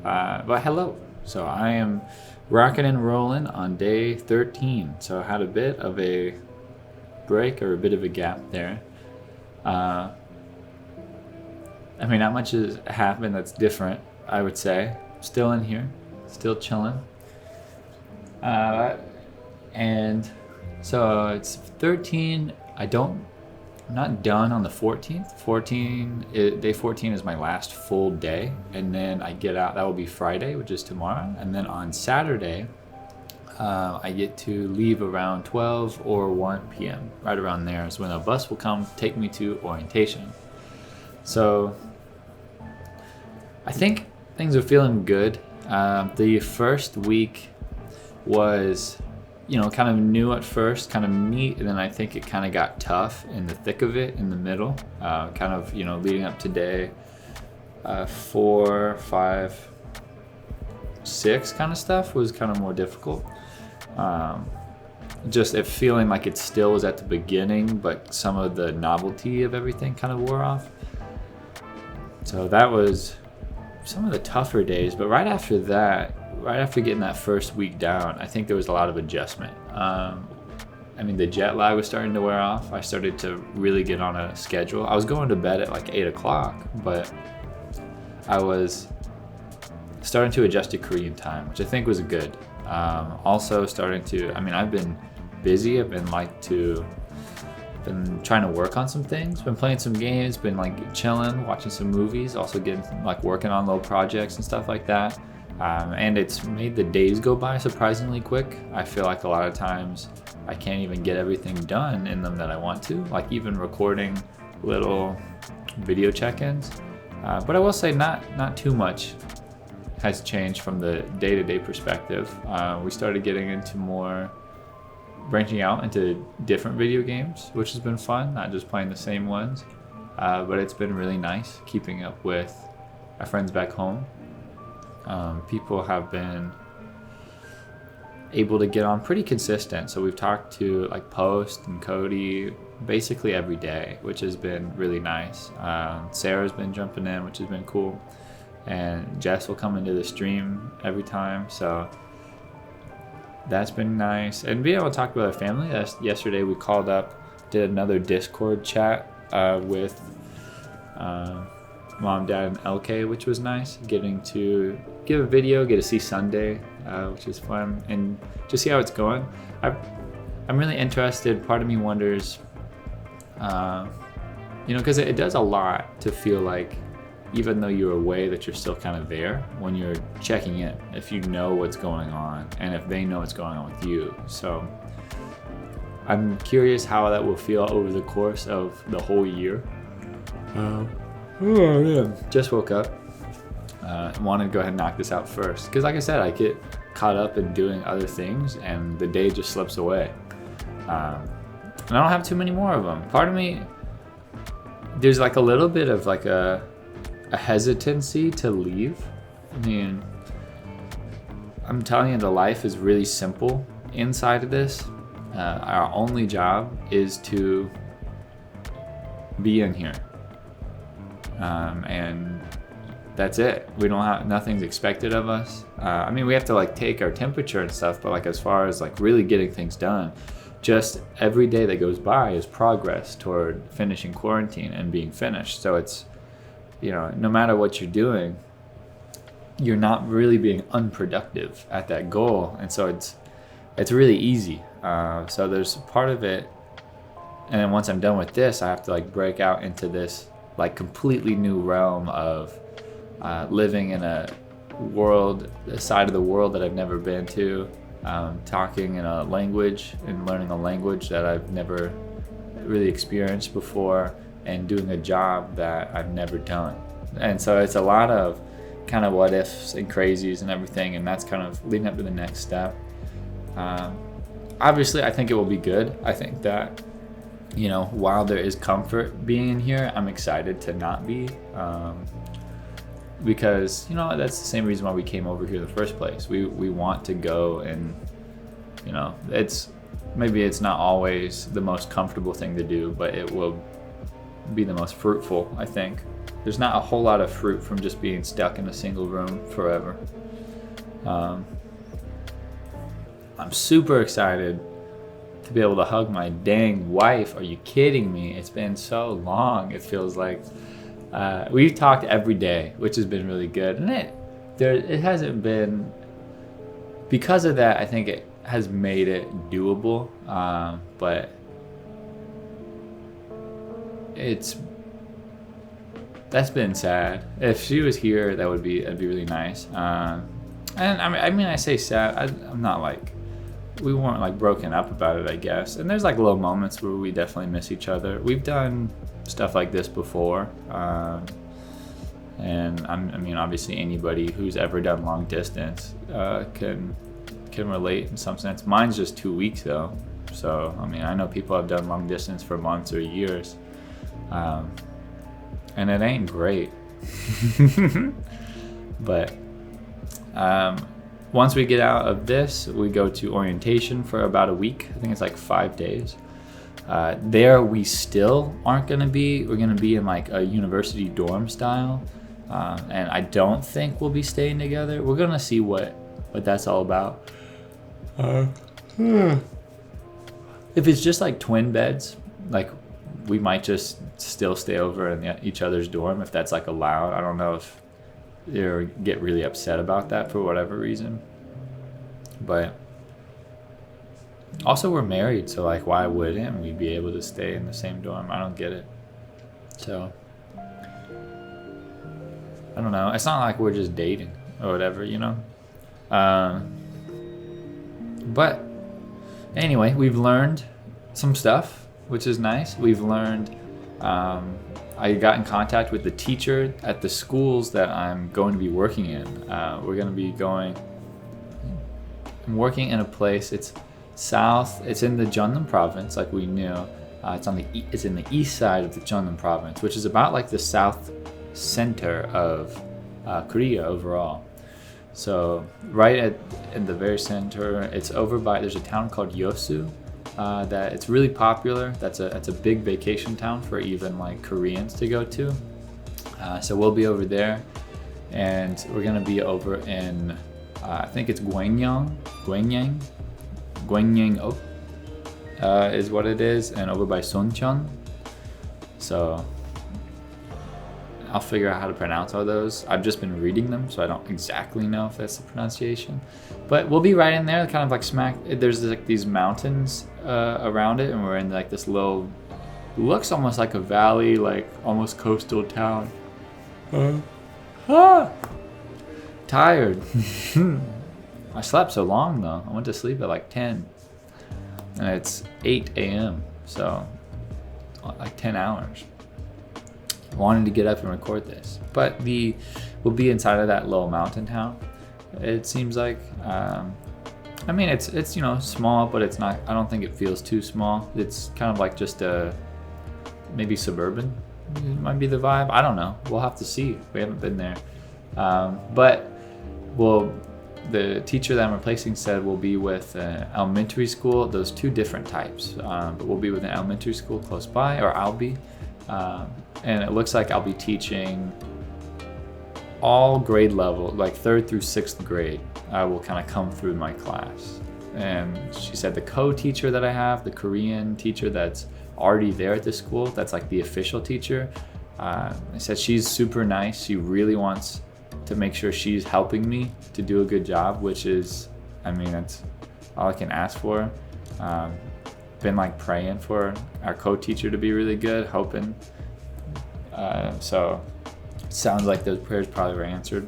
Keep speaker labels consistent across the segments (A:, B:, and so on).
A: But hello. So I am rocking and rolling on day 13. So I had a bit of a break or a bit of a gap there. Not much has happened that's different, I would say. Still in here, still chilling. And so it's 13. I'm not done on the 14th. Day 14 is my last full day, and then I get out. That will be Friday, which is tomorrow, and then on Saturday, I get to leave around 12 or 1 p.m. Right around there is when a bus will come take me to orientation. So I think things are feeling good. The first week was kind of new at first, kind of neat, and then I think it kind of got tough in the thick of it, in the middle, leading up to day 4, 5, 6 kind of stuff was kind of more difficult. Just it feeling like it still was at the beginning, but some of the novelty of everything kind of wore off. So that was some of the tougher days, but right after getting that first week down, I think there was a lot of adjustment. The jet lag was starting to wear off. I started to really get on a schedule. I was going to bed at like 8 o'clock, but I was starting to adjust to Korean time, which I think was good. Also starting to, I've been busy. I've been trying to work on some things, been playing some games, been chilling, watching some movies, also getting working on little projects and stuff like that. And it's made the days go by surprisingly quick. I feel like a lot of times I can't even get everything done in them that I want to, even recording little video check-ins. But I will say not too much has changed from the day-to-day perspective. We started getting into more branching out into different video games, which has been fun, not just playing the same ones. But it's been really nice keeping up with my friends back home. People have been able to get on pretty consistent. So we've talked to Post and Cody basically every day, which has been really nice. Sarah's been jumping in, which has been cool. And Jess will come into the stream every time. So that's been nice. And being able to talk with our family. Yesterday we called up, did another Discord chat with Mom, Dad, and LK, which was nice. Getting to give a video, get to see Sunday, which is fun, and just see how it's going. I'm really interested. Part of me wonders, because it does a lot to feel like, even though you're away, that you're still kind of there when you're checking in, if you know what's going on and if they know what's going on with you. So I'm curious how that will feel over the course of the whole year. Just woke up. Wanted to go ahead and knock this out first because, like I said, I get caught up in doing other things and the day just slips away. And I don't have too many more of them. Part of me, there's a little bit of a hesitancy to leave. I'm telling you, the life is really simple inside of this. Our only job is to be in here. And that's it. We don't have, nothing's expected of us. We have to take our temperature and stuff, but as far as really getting things done, just every day that goes by is progress toward finishing quarantine and being finished. So it's, no matter what you're doing, you're not really being unproductive at that goal. And so it's really easy. So there's part of it. And then once I'm done with this, I have to break out into this completely new realm of living in a side of the world that I've never been to, talking in a language and learning a language that I've never really experienced before, and doing a job that I've never done. And so it's a lot of kind of what ifs and crazies and everything, and that's kind of leading up to the next step. Obviously, I think it will be good. I think that, while there is comfort being in here, I'm excited to not be, because, that's the same reason why we came over here in the first place. We want to go and, maybe it's not always the most comfortable thing to do, but it will be the most fruitful, I think. there's not a whole lot of fruit from just being stuck in a single room forever. I'm super excited to be able to hug my dang wife. Are you kidding me? It's been so long. It feels like we've talked every day, which has been really good. And it hasn't been, because of that, I think it has made it doable. But that's been sad. If she was here, that'd be really nice. And I mean, I say sad. I'm not like, we weren't like broken up about it, I guess. And there's like little moments where we definitely miss each other. We've done stuff like this before. And I mean, obviously anybody who's ever done long distance can relate in some sense. Mine's just 2 weeks though. So, I mean, I know people have done long distance for months or years. And it ain't great. But once we get out of this, we go to orientation for about a week. I think it's like 5 days. There we still aren't going to be. We're going to be in like a university dorm style. And I don't think we'll be staying together. We're going to see what that's all about. If it's just like twin beds, like we might just still stay over in each other's dorm if that's like allowed. I don't know if they get really upset about that for whatever reason. But also we're married, so like why wouldn't we be able to stay in the same dorm? I don't get it. So I don't know. It's not like we're just dating or whatever, you know? But anyway, we've learned some stuff, which is nice. We've learned, I got in contact with the teacher at the schools that I'm going to be working in. We're going to be I'm working in a place, it's in the Jeonnam province, like we knew. It's in the east side of the Jeonnam province, which is about like the south center of Korea overall. So right in the very center, it's over by, there's a town called Yosu that it's really popular. That's a big vacation town for even like Koreans to go to. So we'll be over there, and we're gonna be over in I think it's Gwenyang is what it is, and over by Suncheon. So I'll figure out how to pronounce all those. I've just been reading them, so I don't exactly know if that's the pronunciation. But we'll be right in there, kind of like there's like these mountains around it, and we're in like this little, looks almost like a valley, like almost coastal town. Tired. I slept so long though. I went to sleep at like 10. And it's 8 a.m. So like 10 hours. Wanted to get up and record this, but we'll be inside of that little mountain town. It seems like, I mean, it's small, but it's not. I don't think it feels too small. It's kind of like just maybe suburban. It might be the vibe. I don't know. We'll have to see. We haven't been there, but the teacher that I'm replacing said we'll be with an elementary school. Those two different types, but we'll be with an elementary school close by, or I'll be. And it looks like I'll be teaching all grade level, like 3rd through 6th grade. I will kind of come through my class. And she said the co-teacher that I have, the Korean teacher that's already there at the school, that's like the official teacher, I said she's super nice. She really wants to make sure she's helping me to do a good job, which is, I mean, that's all I can ask for. Been like praying for our co-teacher to be really good, hoping. So it sounds like those prayers probably were answered.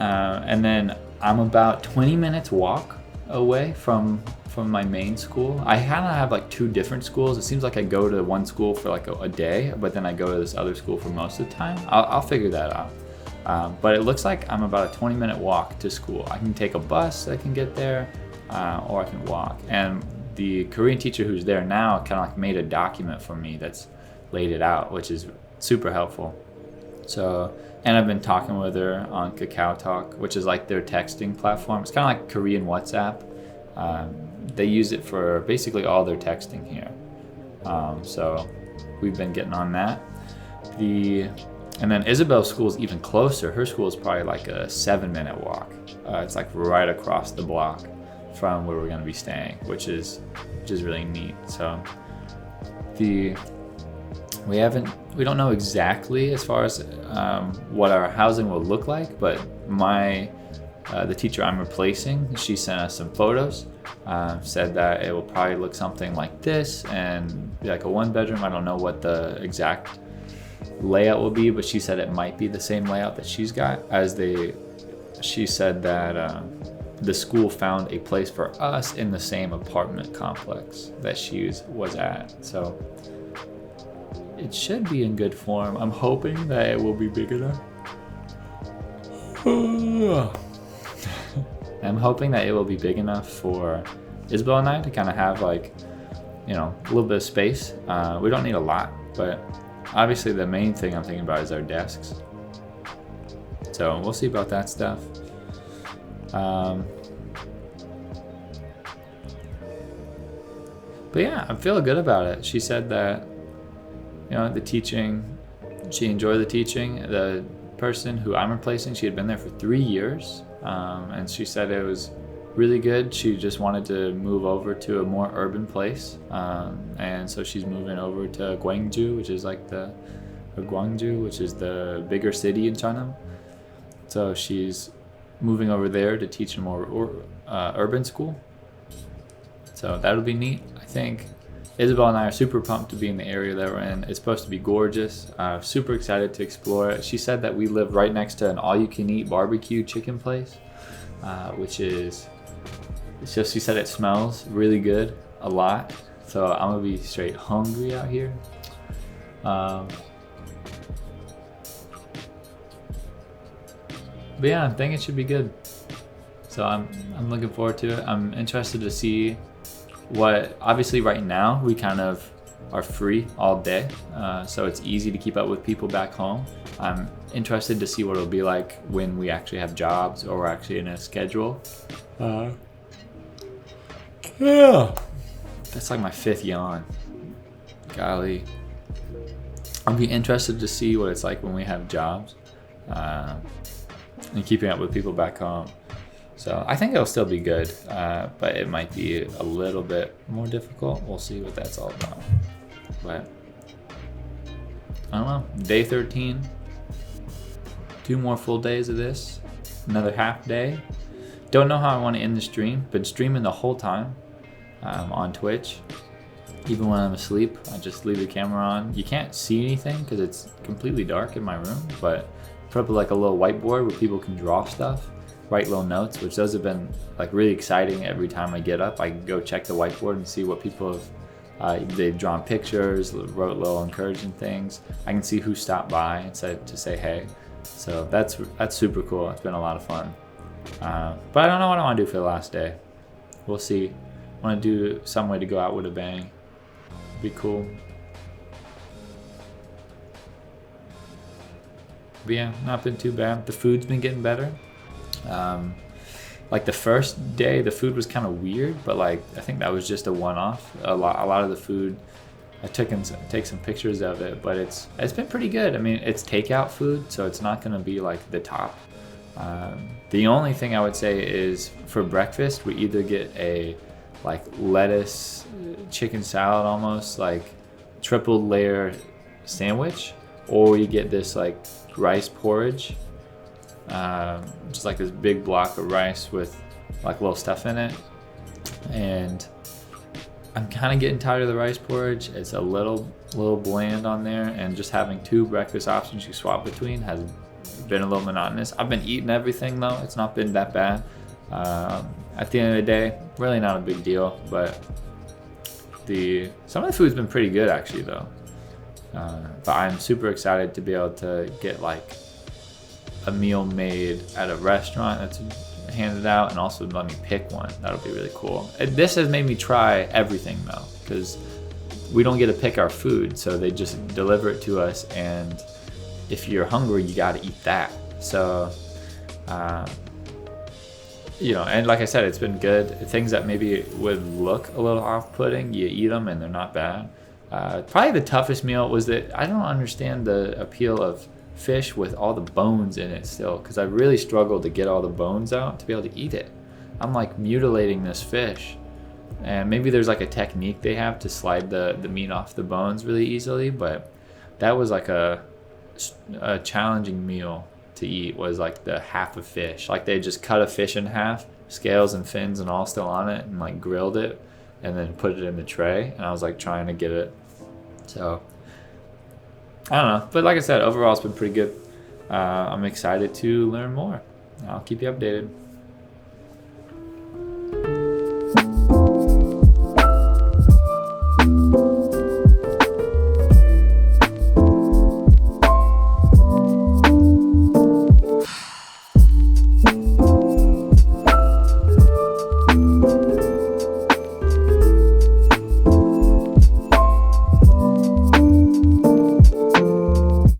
A: And then I'm about 20 minutes walk away from my main school. I kind of have like 2 different schools. It seems like I go to one school for like a day, but then I go to this other school for most of the time. I'll figure that out. But it looks like I'm about a 20-minute walk to school. I can take a bus that can get there, or I can walk. And the Korean teacher who's there now kind of like made a document for me that's laid it out, which is super helpful. So, and I've been talking with her on Kakao Talk, which is like their texting platform. It's kind of like Korean WhatsApp. They use it for basically all their texting here. So we've been getting on that. And then Isabel's school is even closer. Her school is probably like a 7-minute walk. It's like right across the block from where we're going to be staying, which is really neat. So we don't know exactly as far as what our housing will look like, but the teacher I'm replacing, she sent us some photos, said that it will probably look something like this and be like a 1-bedroom. I don't know what the exact layout will be, but she said it might be the same layout that she's got. She said that the school found a place for us in the same apartment complex that she was at. So it should be in good form. I'm hoping that it will be big enough. I'm hoping that it will be big enough for Isabel and I to kind of have like, a little bit of space. We don't need a lot, but obviously the main thing I'm thinking about is our desks. So we'll see about that stuff. But yeah, I'm feeling good about it. She said that, the teaching, she enjoyed the teaching. The person who I'm replacing, she had been there for 3 years. And she said it was really good. She just wanted to move over to a more urban place. And so she's moving over to Gwangju, which is the bigger city in China. So she's moving over there to teach in a more urban school. So that'll be neat. I think Isabel and I are super pumped to be in the area that we're in. It's supposed to be gorgeous. Super excited to explore it. She said that we live right next to an all-you-can-eat barbecue chicken place, she said it smells really good, a lot. So I'm gonna be straight hungry out here. But yeah, I think it should be good. So I'm looking forward to it. I'm interested to see obviously right now we kind of are free all day. So it's easy to keep up with people back home. I'm interested to see what it'll be like when we actually have jobs or we're actually in a schedule. Yeah. That's like my 5th yawn. Golly. I'll be interested to see what it's like when we have jobs. And keeping up with people back home. So I think it'll still be good, but it might be a little bit more difficult. We'll see what that's all about. But I don't know. Day 13. 2 more full days of this. Another half day. Don't know how I want to end the stream. Been streaming the whole time on Twitch. Even when I'm asleep, I just leave the camera on. You can't see anything because it's completely dark in my room, but put up like a little whiteboard where people can draw stuff, write little notes, which those have been like really exciting. Every time I get up, I can go check the whiteboard and see what people have. They've drawn pictures, wrote little encouraging things. I can see who stopped by and said to say hey. So that's super cool. It's been a lot of fun. But I don't know what I want to do for the last day. We'll see. I want to do some way to go out with a bang. Be cool. But yeah, not been too bad. The food's been getting better. Like the first day, the food was kind of weird, but like I think that was just a one-off. A lot of the food, I take some pictures of it, but it's been pretty good. I mean, it's takeout food, so it's not gonna be like the top. The only thing I would say is for breakfast, we either get a like lettuce, chicken salad, almost like triple layer sandwich, or you get this like rice porridge, just like this big block of rice with like little stuff in it. And I'm kind of getting tired of the rice porridge. It's a little bland on there, and just having 2 breakfast options you swap between has been a little monotonous. I've been eating everything though. It's not been that bad. At the end of the day, really not a big deal, but some of the food's been pretty good actually though. But I'm super excited to be able to get like a meal made at a restaurant that's handed out, and also let me pick one. That'll be really cool. This has made me try everything though, because we don't get to pick our food, so they just deliver it to us, and if you're hungry, you got to eat that. So and like I said, it's been good. Things that maybe would look a little off-putting, you eat them and they're not bad. Probably the toughest meal was that I don't understand the appeal of fish with all the bones in it still, because I really struggled to get all the bones out to be able to eat it. I'm like mutilating this fish, and maybe there's like a technique they have to slide the meat off the bones really easily, but that was like a challenging meal to eat, was like the half of fish. Like they just cut a fish in half, scales and fins and all still on it, and like grilled it and then put it in the tray, and I was like trying to get it. So I don't know, but like I said, overall it's been pretty good. I'm excited to learn more. I'll keep you updated.